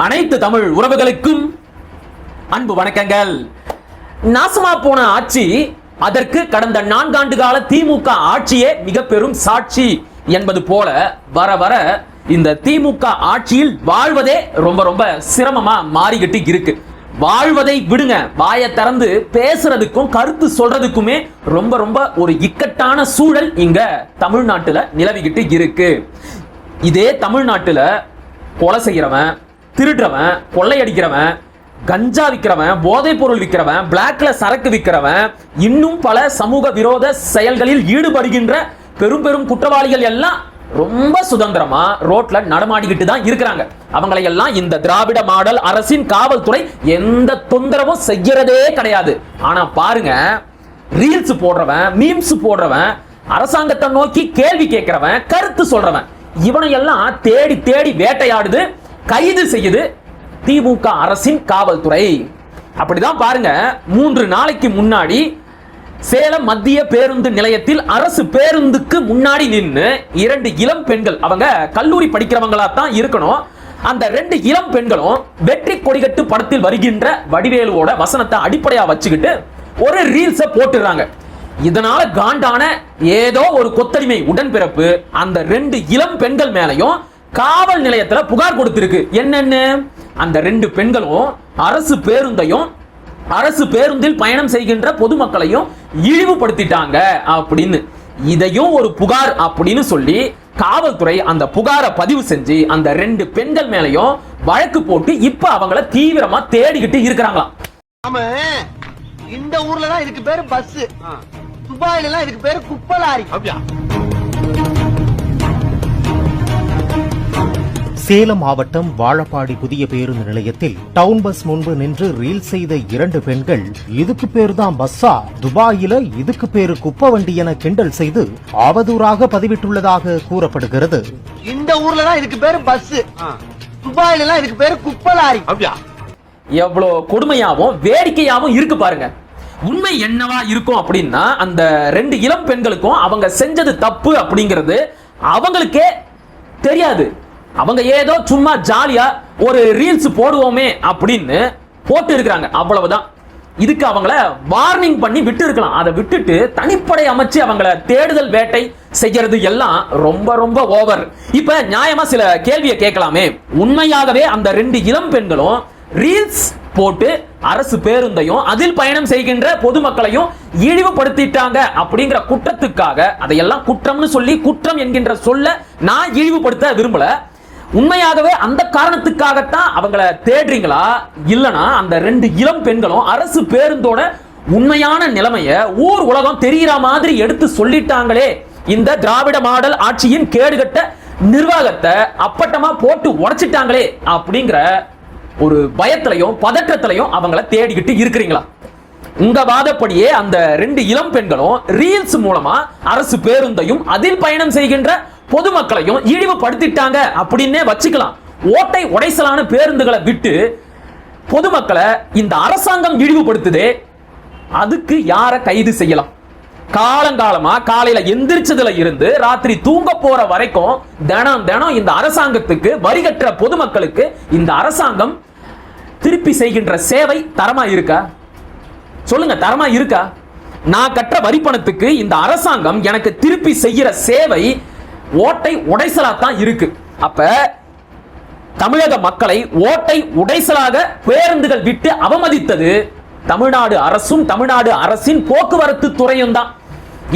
அனைத்து தமிழ் உறவுகளுக்கும் அன்பு வணக்கங்கள். நாசமா போன ஆட்சி, அதற்கு கடந்த 4 ஆண்டு கால திமுக ஆட்சியே மிக பெரும் சாட்சி என்பது போல வர வர இந்த திமுக ஆட்சியில் வாழ்வதே ரொம்ப ரொம்ப சிரமமா மாறிக்கிட்டு இருக்கு. வாழ்வதை விடுங்க, வாயை திறந்து பேசுறதுக்கும் கருத்து சொல்றதுக்குமே ரொம்ப ரொம்ப ஒரு இக்கட்டான சூழல் இங்க தமிழ்நாட்டுல நிலவிக்கிட்டு இருக்கு. இதே தமிழ்நாட்டுல கொலை செய்யறவன், திருடுறவன், கொள்ளையடிக்கிறவன், கஞ்சா விற்கிறவன், போதைப் பொருள் விற்கிறவன், பிளாக்ல சரக்கு விற்கிறவன், இன்னும் பல சமூக விரோத செயல்களில் ஈடுபடுகின்ற பெரும் பெரும் குற்றவாளிகள் எல்லாம் ரொம்ப சுதந்திரமா ரோட்ல நடமாடிக்கிட்டு தான் இருக்கிறாங்க. அவங்களை எல்லாம் இந்த திராவிட மாடல் அரசின் காவல்துறை எந்த தொந்தரவும் செய்யறதே கிடையாது. ஆனா பாருங்க, ரீல்ஸ் போடுறவன், மீம்ஸ் போடுறவன், அரசாங்கத்தை நோக்கி கேள்வி கேட்கிறவன், கருத்து சொல்றவன், இவனை எல்லாம் தேடி தேடி வேட்டையாடுது, கைது செய்யுது திமுக அரசின் காவல்துறை. அப்படிதான் பாருங்க, 3 நாளைக்கு முன்னாடி சேலம் மத்திய பேருந்து நிலையத்தில் அரசு பேருந்துக்கு முன்னாடி நின்று 2 இளம் பெண்கள், அவங்க கல்லூரி படிக்கிறவங்களா தான் இருக்கணும், அந்த 2 இளம் பெண்களும் வெற்றி கொடிகட்டு படத்தில் வருகின்ற வடிவேலுவோட வசனத்தை அடிப்படையா வச்சுக்கிட்டு ஒரு ரீல்ஸ போட்டுறாங்க. இதனால காண்டான ஏதோ ஒரு கொத்தடிமை உடன்பிறப்பு அந்த 2 இளம் பெண்கள் மேலையும் காவல் நிலையத்துல புகார் கொடுத்திருக்கு. என்னன்னு, அந்த 2 பெண்களும் அரசு பேருந்தையும் அரசு பேருந்தில் பயணம் செய்கின்ற பொதுமக்களையும் இழிவுபடுத்திட்டாங்க அப்படின்னு. இதையும் ஒரு புகார் அப்படின்னு சொல்லி காவல்துறை அந்த புகாரை பதிவு செஞ்சு அந்த 2 பெண்கள் மேலையும் வழக்கு போட்டு இப்ப அவங்கள தீவிரமா தேடிக்கிட்டு இருக்கிறாங்களாம். இந்த ஊர்ல தான் இதுக்கு பேரு பஸ், துபாயில எல்லாம் இதுக்கு பேரு குப்பலாரி. சேலம் மாவட்டம் வாழப்பாடி புதிய பேருந்து நிலையத்தில் டவுன் பஸ் முன்பு நின்று ரீல் செய்த 2 பெண்கள், இதுக்கு பேரு தான் பஸ்ஸா, துபாயில இதுக்கு பேரு குப்பை வண்டி என கிண்டல் செய்து அவதூறாக பதிவிட்டுள்ளதாக கூறப்படுகிறது. இந்த ஊர்ல தான் இதுக்கு பேரு பஸ், துபாயில எல்லாம் இதுக்கு பேரு குப்பலாரி. எவ்வளவு கொடுமையாவும் வேடிக்கையாவும் இருக்கு பாருங்க. உண்மை என்னவா இருக்கும் அப்படின்னா, அந்த 2 இளம் பெண்களுக்கும் அவங்க செஞ்சது தப்பு அப்படிங்கிறது அவங்களுக்கே தெரியாது. அவங்க ஏதோ சும்மா ஜாலியா ஒரு ரீல்ஸ் போடுவோமே அப்படின்னு போட்டு இருக்கிறாங்க, அவ்வளவுதான். இதுக்கு அவங்கள வார்னிங் பண்ணி விட்டு இருக்கலாம். அதை விட்டுட்டு தனிப்படை அமைச்சு அவங்கள தேடுதல் வேட்டை செய்யறது எல்லாம் ரொம்ப ரொம்ப ஓவர். இப்ப நியாயமா சில கேள்வியை கேட்கலாமே. உண்மையாகவே அந்த 2 இளம் பெண்களும் ரீல்ஸ் போட்டு அரசு பேருந்தையும் அதில் பயணம் செய்கின்ற பொதுமக்களையும் இழிவுபடுத்திட்டாங்க அப்படிங்கிற குற்றத்துக்காக, அதையெல்லாம் குற்றம்னு சொல்லி குற்றம் என்கின்ற சொல்ல நான் இழிவுபடுத்த விரும்பல. உண்மையாகவே அந்த காரணத்துக்காகத்தான் அவங்கள தேடுறீங்களா, இல்லனா அந்த 2 இளம் பெண்களும் அரசு பேருந்தோட உண்மையான நிலைமைய ஊர் உலகம் தெரிகிற மாதிரி எடுத்து சொல்லிட்டாங்களே, இந்த திராவிட மாடல் ஆட்சியின் கேடுகட்ட நிர்வாகத்தை அப்பட்டமா போட்டு உடைச்சிட்டாங்களே அப்படிங்கிற ஒரு பயத்திலையும் பதற்றத்திலையும் அவங்கள தேடிக்கிட்டு இருக்கிறீங்களா? உங்க வாதப்படியே அந்த 2 இளம் பெண்களும் ரீல்ஸ் மூலமா அரசு பேருந்தையும் அதில் பயணம் செய்கின்ற பொதுமக்களையும் இழிவுபடுத்திட்டாங்க அப்படின்னே வச்சுக்கலாம். ஓட்டை உடைசலான பேருந்துகளை விட்டு பொதுமக்களை இந்த அரசாங்கம் இழிவுபடுத்துதே, அதுக்கு யார கைது செய்யலாம்? காலங்காலமா காலையில எந்திரிச்சதுல இருந்து ராத்திரி தூங்க போற வரைக்கும் தினம் தினம் இந்த அரசாங்கத்துக்கு வரி கட்டுற பொதுமக்களுக்கு இந்த அரசாங்கம் திருப்பி செய்கின்ற சேவை தரமா இருக்கா? சொல்லுங்க, தரமா இருக்கா? நான் கற்ற வரி பணத்துக்கு இந்த அரசாங்கம் எனக்கு திருப்பி செய்கிற சேவை ஓட்டை உடைசலா தான் இருக்கு. அப்ப தமிழக மக்களை ஓட்டை உடைசலாக பேருந்துகள் விட்டு அவமதித்தது தமிழ்நாடு அரசும் தமிழ்நாடு அரசின் போக்குவரத்து துறையும் தான்.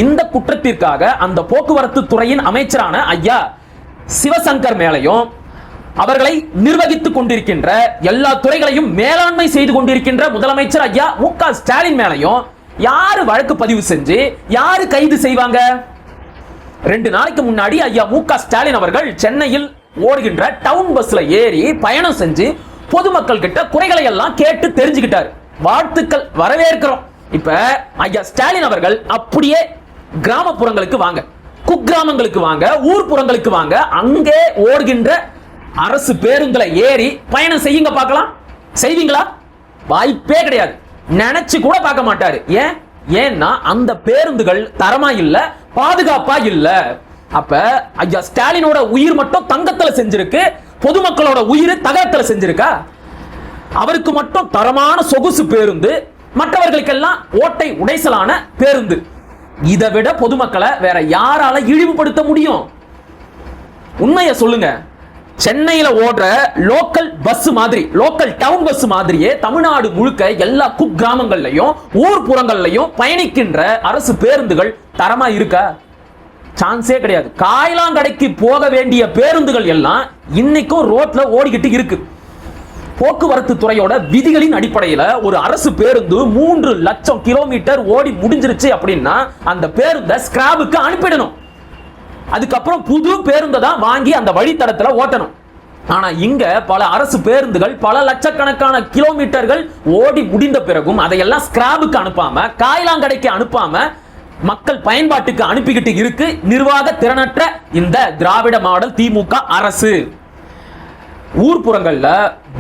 இந்த குற்றத்திற்காக அந்த போக்குவரத்து துறையின் அமைச்சரான ஐயா சிவசங்கர் மேலையும், அவர்களை நிர்வகித்துக் கொண்டிருக்கின்ற எல்லா துறைகளையும் மேலாண்மை செய்து கொண்டிருக்கின்ற முதலமைச்சர் ஐயா மு.க. ஸ்டாலின் மேலையும் யாரு வழக்கு பதிவு செஞ்சு யாரு கைது செய்வாங்க? 2 நாளைக்கு முன்னாடி ஐயா மு.க. ஸ்டாலின் அவர்கள் சென்னையில் ஓடுகின்ற டவுன் பஸ்ல ஏறி பயணம் செஞ்சு பொதுமக்கள் கிட்ட குறைகளை எல்லாம் கேட்டு தெரிஞ்சுக்கிட்டார். வாழ்த்துக்கள், வரவேற்கிறோம். இப்ப ஐயா ஸ்டாலின் அவர்கள் அப்படியே கிராமப்புறங்களுக்கு வாங்க, குக்கிராமங்களுக்கு வாங்க, ஊர்ப்புறங்களுக்கு வாங்க, அங்கே ஓடுகின்ற அரசு பேருந்துல ஏறி பயணம் செய்யுங்க பார்க்கலாம். செய்வீங்களா? வாய்ப்பே கிடையாது. நினைச்சு கூட பார்க்க மாட்டாரு. ஏன்னா அந்த பேருந்துகள் தரமா இல்ல, பாதுகாப்பா இல்ல. அப்ப ஐயா ஸ்டாலினோட உயிர் மட்டும் தங்கத்துல செஞ்சிருக்கு, பொதுமக்களோட உயிர் தகரத்துல செஞ்சிருக்கா? அவருக்கு மட்டும் தரமான சொகுசு பேருந்து, மற்றவர்களுக்கெல்லாம் ஓட்டை உடைசலான பேருந்து. இதை விட பொதுமக்களை வேற யாரால இழிவுபடுத்த முடியும்? உண்மையை சொல்லுங்க. சென்னையில ஓடுற லோக்கல் பஸ் மாதிரி, லோக்கல் டவுன் பஸ் மாதிரியே தமிழ்நாடு முழுக்க எல்லா குக்கிராமங்கள்லயும் ஊர்ப்புறங்கள்லயும் பயணிக்கின்ற அரசு பேருந்துகள் தரமா இருக்கா? சான்ஸே கிடையாது. காய்லாங்கடைக்கு போக வேண்டிய பேருந்துகள் எல்லாம் இன்னைக்கும் ரோட்ல ஓடிக்கிட்டு இருக்கு. போக்குவரத்து துறையோட விதிகளின் அடிப்படையில் ஒரு அரசு பேருந்து 3 லட்சம் கிலோமீட்டர் ஓடி முடிஞ்சிருச்சு அப்படின்னா அந்த பேருந்தை ஸ்கிராப்புக்கு அனுப்பிடணும். அதுக்கப்புறம் புது பேருந்தை தான் வாங்கி அந்த வழித்தடத்தில் ஓட்டணும். ஆனா இங்க பல அரசு பேருந்துகள் பல லட்சக்கணக்கான கிலோமீட்டர்கள் ஓடி முடிந்த பிறகும் அதையெல்லாம் ஸ்கிராப்புக்கு அனுப்பாம, காய்லாங்கடைக்கு அனுப்பாம மக்கள் பயன்பாட்டுக்கு அனுப்பிக்கிட்டு இருக்கு நிர்வாக திறனற்ற இந்த திராவிட மாடல் திமுக அரசு. ஊர்ப்புறங்கள்ல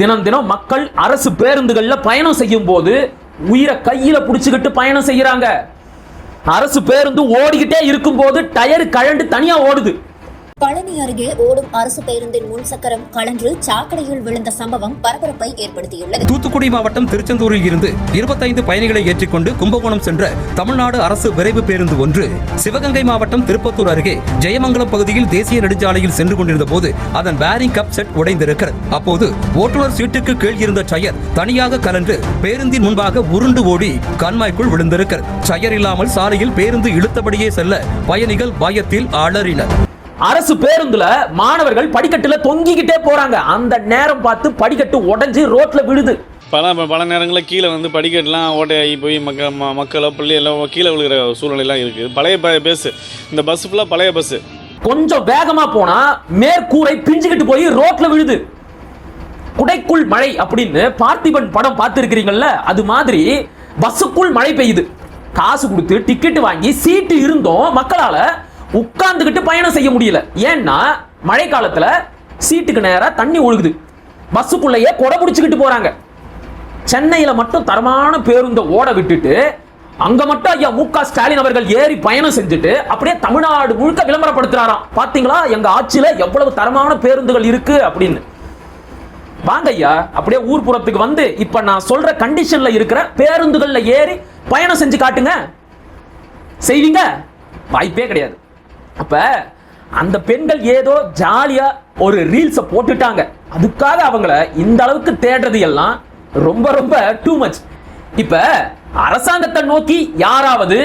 தினம் தினம் மக்கள் அரசு பேருந்துகள்ல பயணம் செய்யும் போது உயிரை கையில புடிச்சுக்கிட்டு பயணம் செய்யறாங்க. அரசு பேருந்து ஓடிக்கிட்டே இருக்கும் போது டயர் கழண்டு தனியா ஓடுது. பழனி அருகே ஓடும் அரசு பேருந்தின் முன் சக்கரம் கழன்று சாக்கடையில் விழுந்த சம்பவம் பரபரப்பை ஏற்படுத்தியுள்ளது. தூத்துக்குடி மாவட்டம் திருச்செந்தூரில் இருந்து 25 பயணிகளை ஏற்றிக்கொண்டு கும்பகோணம் சென்ற தமிழ்நாடு அரசு விரைவு பேருந்து ஒன்று சிவகங்கை மாவட்டம் திருப்பத்தூர் அருகே ஜெயமங்கலம் பகுதியில் தேசிய நெடுஞ்சாலையில் சென்று கொண்டிருந்த போது அதன் பேரிங் கப் செட் உடைந்திருக்கிறது. அப்போது ஓட்டுநர் சீட்டுக்கு கீழ் இருந்த டயர் தனியாக கலன்று பேருந்தின் முன்பாக உருண்டு ஓடி கண்மாய்க்குள் விழுந்திருக்கிறது. டயர் இல்லாமல் சாலையில் பேருந்து இழுத்தபடியே செல்ல பயணிகள் பயத்தில் அலறினர். அரசு பேருந்துல மாணவர்கள் படிக்கட்டுல தொங்கிக்கிட்டே போறாங்க. அந்த நேரம் பார்த்து படிக்கட்டு உடைஞ்சு ரோட்ல விழுது. பல நேரங்களில் கீழே வந்து படிக்கட்டுலாம் ஓட்டையாகி போய் மக்களோ பிள்ளைகளோ கீழே விழுகிற சூழ்நிலைலாம் இருக்குது. பழைய பஸ், இந்த பஸ் ஃபுல்லாக பழைய பஸ். கொஞ்சம் வேகமா போனா மேற்கூரை பிஞ்சுக்கிட்டு போய் ரோட்ல விழுது. குடைக்குள் மழை அப்படின்னு பார்த்திபன் படம் பார்த்திருக்கிறீங்கல்ல, அது மாதிரி பஸ்ஸுக்குள் மழை பெய்யுது. காசு கொடுத்து டிக்கெட் வாங்கி சீட்டு இருந்தும் மக்களால உட்கார்ந்துகிட்டு பயணம் செய்ய முடியல. ஏன்னா மழை காலத்துல சீட்டுக்கு நேரா தண்ணி ஒழுகுது. பஸ்ஸுக்குள்ளேயே கொடை பிடிச்சுக்கிட்டு போறாங்க. சென்னையில மட்டும் தரமான பேருந்தை ஓட விட்டுட்டு அங்க மட்டும் ஐயா மு.க. ஸ்டாலின் அவர்கள் ஏறி பயணம் செஞ்சுட்டு அப்படியே தமிழ்நாடு முழுக்க விளம்பரப்படுத்துறாராம். பாத்தீங்களா எங்க ஆட்சியில எவ்வளவு தரமான பேருந்துகள் இருக்கு அப்படின்னு. வாங்க ஐயா, அப்படியே ஊர்ப்புறத்துக்கு வந்து இப்ப நான் சொல்ற கண்டிஷன்ல இருக்கிற பேருந்துகள்ல ஏறி பயணம் செஞ்சு காட்டுங்க. செய்வீங்க? வாய்ப்பே கிடையாது. அப்ப அந்த பெண்கள் ஏதோ ஜாலியா ஒரு ரீல்ஸ் போட்டுட்டாங்க. அதுக்காக அவங்கள இந்த அளவுக்கு தேடுறது எல்லாம் ரொம்ப ரொம்ப டூ மச். இப்ப அரசாங்கத்தை நோக்கி யாராவது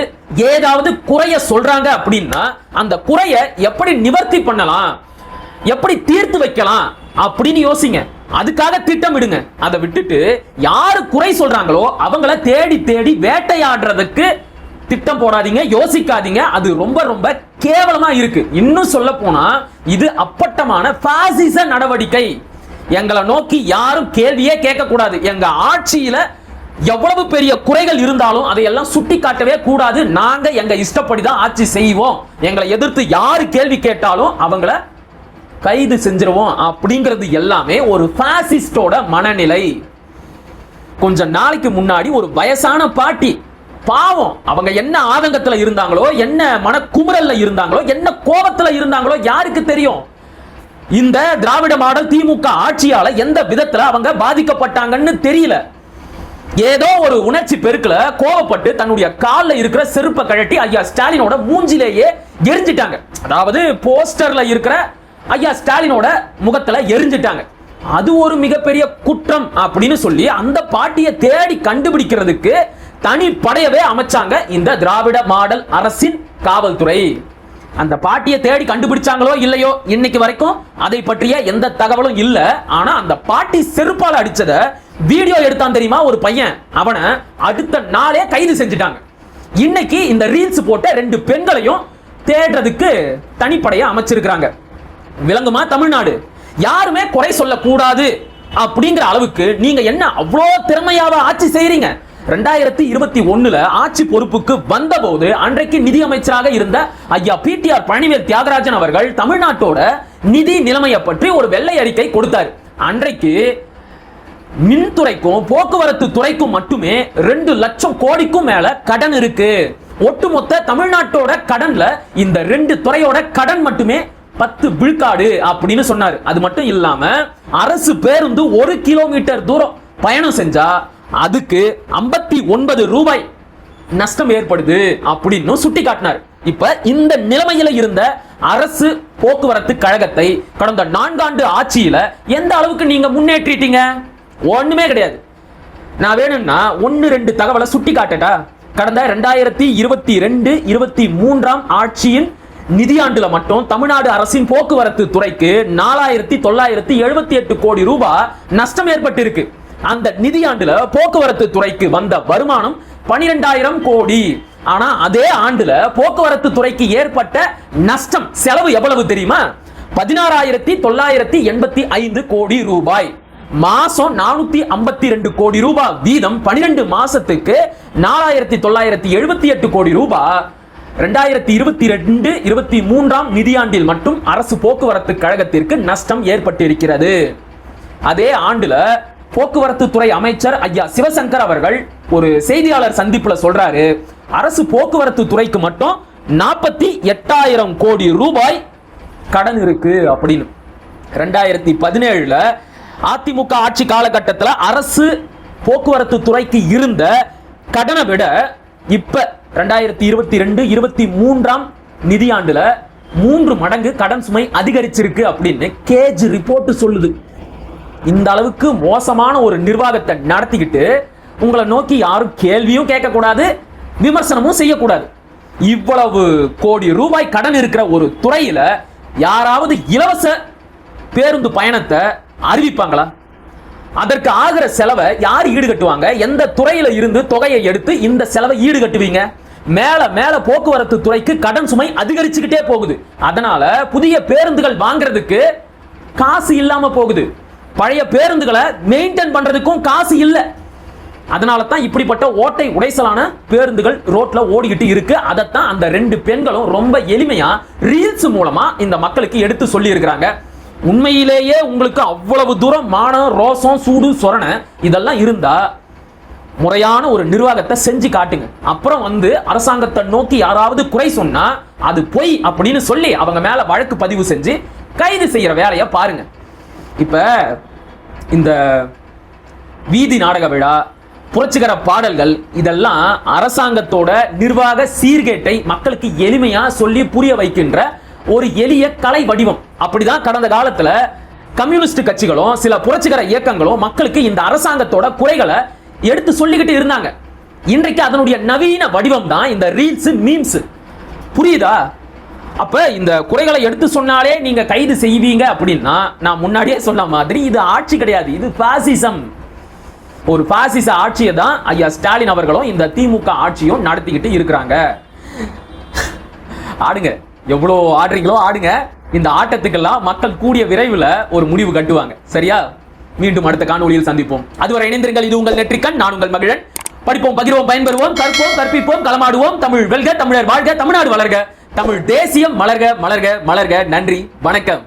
ஏதாவது குறைய சொல்றாங்க அப்படின்னா அந்த குறைய எப்படி நிவர்த்தி பண்ணலாம், எப்படி தீர்த்து வைக்கலாம் அப்படின்னு யோசிங்க. அதுக்காக திட்டமிடுங்க. அதை விட்டுட்டு யாரு குறை சொல்றாங்களோ அவங்கள தேடி தேடி வேட்டையாடுறதுக்கு திட்டம் போடாதீங்க, யோசிக்காதீங்க. அது ரொம்ப ரொம்ப கேவலமா இருக்கு. இன்னும் சொல்ல போனா இது அப்பட்டமான பாசிச நடவடிக்கை. எங்களை நோக்கி யாரும் கேள்வியே கேட்க கூடாது. எங்க ஆட்சியில எவ்வளவு பெரிய குறைகள் இருந்தாலும் அதையெல்லாம் சுட்டி காட்டவே கூடாது. நாங்க எங்க இஷ்டப்படிதான் ஆட்சி செய்வோம். எங்களை எதிர்த்து யாரு கேள்வி கேட்டாலும் அவங்கள கைது செஞ்சிருவோம் அப்படிங்கிறது எல்லாமே ஒரு பாசிஸ்டோட மனநிலை. கொஞ்ச நாளைக்கு முன்னாடி ஒரு வயசான பாட்டி, பாவம், அவங்க என்ன ஆதங்கத்துல இருந்தாங்களோ, என்ன மனக்குமுறல்ல இருந்தாங்களோ, என்ன கோபத்துல இருந்தாங்களோ யாருக்கு தெரியும்? இந்த திராவிட மாடல் திமுக ஆட்சியால எந்த விதத்துல அவங்க பாதிக்கப்பட்டாங்கன்னு தெரியல. ஏதோ ஒரு உணர்ச்சி பெருக்குல கோபப்பட்டு தன்னுடைய கால்ல இருக்கிற செருப்பை கழட்டி ஐயா ஸ்டாலினோட மூஞ்சிலேயே எரிஞ்சிட்டாங்க. அதாவது போஸ்டர்ல இருக்கிற ஐயா ஸ்டாலினோட முகத்துல எரிஞ்சிட்டாங்க. அது ஒரு மிகப்பெரிய குற்றம் அப்படின்னு சொல்லி அந்த பாட்டியை தேடி கண்டுபிடிக்கிறதுக்கு தனி படையவே அமைச்சாங்க இந்த திராவிட மாடல் அரசின் காவல்துறை. அந்த பாட்டியை தேடி கண்டுபிடிச்சாங்களோ இல்லையோ இன்னைக்கு வரைக்கும் அதை பற்றிய எந்த தகவலும் இல்ல. ஆனா அந்த பாட்டி செருப்பால அடிச்சத வீடியோ எடுத்தான் தெரியுமா ஒரு பையன், அவனை அடுத்த நாளே கைது செஞ்சுட்டாங்க. இன்னைக்கு இந்த ரீல்ஸ் போட்ட 2 பெண்களையும் தேடுறதுக்கு தனிப்படையை அமைச்சிருக்கிறாங்க. விளங்குமா தமிழ்நாடு? யாருமே குறை சொல்லக்கூடாது அப்படிங்கிற அளவுக்கு நீங்க என்ன அவ்வளோ திறமையாவா ஆட்சி செய்றீங்க? 2021 ஆட்சி பொறுப்புக்கு வந்தபோது அன்றைக்கு நிதியமைச்சராக இருந்த ஐயா பிடிஆர் பழனிவேல் தியாகராஜன் அவர்கள் தமிழ்நாட்டோட நிதி நிலைமையை பற்றி ஒரு வெள்ளை அறிக்கை கொடுத்தார். அன்றைக்கு மின்துறைக்கும் போக்குவரத்து துறைக்கும் மட்டுமே 2 லட்சம் கோடிக்கும் மேல கடன் இருக்கு. ஒட்டுமொத்த தமிழ்நாட்டோட கடன்ல இந்த 2 துறையோட கடன் மட்டுமே 10 விழுக்காடு அப்படின்னு சொன்னாரு. அது மட்டும் இல்லாம அரசு பேருந்து 1 கிலோமீட்டர் தூரம் பயணம் செஞ்சா அதுக்கு 59 ரூபாய் நஷ்டம் ஏற்படுது அப்படின்னு சுட்டி காட்டினார். இப்ப இந்த நிலைமையில இருந்த அரசு போக்குவரத்து கழகத்தை கடந்த 4 ஆண்டு ஆட்சியில எந்த அளவுக்கு நீங்க முன்னேற்றிட்டீங்க? ஒண்ணுமே கிடையாது. நான் வேணும்னா 1-2 தகவலை சுட்டி காட்டட்டா? கடந்த 2022-23 ஆட்சியின் நிதியாண்டுல மட்டும் தமிழ்நாடு அரசின் போக்குவரத்து துறைக்கு 4978 கோடி ரூபாய் நஷ்டம் ஏற்பட்டிருக்கு. அந்த நிதியாண்டுல போக்குவரத்து துறைக்கு வந்த வருமானம் 12,000 கோடி. ஆனா அதே ஆண்டுல போக்குவரத்து துறைக்கு ஏற்பட்ட நஷ்டம் செலவு எவ்வளவு தெரியுமா? 16,985 கோடி ரூபாய். மாசம் 452 கோடி ரூபாய் வீதம் 12 மாசத்துக்கு 4,978 கோடி ரூபாய். 2022-23 நிதியாண்டில் மட்டும் அரசு போக்குவரத்து கழகத்திற்கு நஷ்டம் ஏற்பட்டிருக்கிறது. அதே ஆண்டுல போக்குவரத்து துறை அமைச்சர் ஐயா சிவசங்கர் அவர்கள் ஒரு செய்தியாளர் சந்திப்புல சொல்றாரு, அரசு போக்குவரத்து துறைக்கு மட்டும் 48,000 கோடி ரூபாய் கடன் இருக்கு அப்படின்னு. 2017 அதிமுக ஆட்சி காலகட்டத்தில் அரசு போக்குவரத்து துறைக்கு இருந்த கடனை விட இப்ப 2022-23 நிதியாண்டுல 3 மடங்கு கடன் சுமை அதிகரிச்சிருக்கு அப்படின்னு கேஜ் ரிப்போர்ட் சொல்லுது. இந்த அளவுக்கு மோசமான ஒரு நிர்வாகத்தை நடத்திக்கிட்டு உங்களை நோக்கி யாரும் கேள்வியும் கேட்க கூடாது, விமர்சனமும் செய்யக்கூடாது. இவ்வளவு கோடி ரூபாய் கடன் இருக்கிற ஒரு துறையில யாராவது இலவச பேருந்து பயணத்தை அறிவிப்பாங்களா? அதற்கு ஆகிற செலவை யார் ஈடுகட்டுவாங்க? எந்த துறையில இருந்து தொகையை எடுத்து இந்த செலவை ஈடுகட்டுவீங்க? மேல மேல போக்குவரத்து துறைக்கு கடன் சுமை அதிகரிச்சுக்கிட்டே போகுது. அதனால புதிய பேருந்துகள் வாங்குறதுக்கு காசு இல்லாம போகுது. பழைய பேருந்துகளை மெயின்டைன் பண்றதுக்கும் காசு இல்ல. அதனால தான் இப்படிப்பட்ட ஓட்டை உடைசலான பேருந்துகள் ரோட்ல ஓடிக்கிட்டு இருக்கு. அதைத்தான் அந்த 2 பெண்களும் ரொம்ப எளிமையா ரீல்ஸ் மூலமா இந்த மக்களுக்கு எடுத்து சொல்லி இருக்கிறாங்க. உண்மையிலேயே உங்களுக்கு அவ்வளவு தூரம் மானம், ரோசம், சூடு, சொரணை இதெல்லாம் இருந்தா முறையான ஒரு நிர்வாகத்தை செஞ்சு காட்டுங்க. அப்புறம் வந்து அரசாங்கத்தை நோக்கி யாராவது குறை சொன்னா அது பொய் அப்படின்னு சொல்லி அவங்க மேல வழக்கு பதிவு செஞ்சு கைது செய்யற வேலையை பாருங்க. இப்ப இந்த வீதி நாடக விழா, புரட்சிகர பாடல்கள் இதெல்லாம் அரசாங்கத்தோட நிர்வாக சீர்கேட்டை மக்களுக்கு எளிமையா சொல்லி புரிய வைக்கின்ற ஒரு எளிய கலை வடிவம். அப்படிதான் கடந்த காலத்துல கம்யூனிஸ்ட் கட்சிகளும் சில புரட்சிகர இயக்கங்களும் மக்களுக்கு இந்த அரசாங்கத்தோட குறைகளை எடுத்து சொல்லிக்கிட்டு இருந்தாங்க. இன்றைக்கு அதனுடைய நவீன வடிவம் தான் இந்த ரீல்ஸ், மீம்ஸ். புரியுதா? அப்ப இந்த குறைகளை எடுத்து சொன்னாலே நீங்க கைது செய்வீங்க அப்படின்னா நான் முன்னாடியே சொன்ன மாதிரி இது ஆட்சி கிடையாது, இது பாசிசம். ஒரு பாசிச ஆட்சியை தான் ஐயா ஸ்டாலின் அவர்களும் இந்த திமுக ஆட்சியும் நடத்திக்கிட்டு இருக்கிறாங்க. ஆடுங்க, எவ்வளோ ஆடுறீங்களோ ஆடுங்க. இந்த ஆட்டத்துக்கெல்லாம் மக்கள் கூடிய விரைவில் ஒரு முடிவு கட்டுவாங்க. சரியா? மீண்டும் அடுத்த காணொளியில் சந்திப்போம். அதுவரை இணைந்திருங்கள். இது உங்கள் நெற்றிக்கண். நான் உங்கள் மகிழன். படிப்போம், பகிர்வோம், பயன்பெறுவோம், கற்போம், கற்பிப்போம், களமாடுவோம். தமிழ் வெல்க, தமிழர் வாழ்க, தமிழ்நாடு வளர்க, தமிழ் தேசியம் மலர்க, மலர்க, மலர்க. நன்றி, வணக்கம்.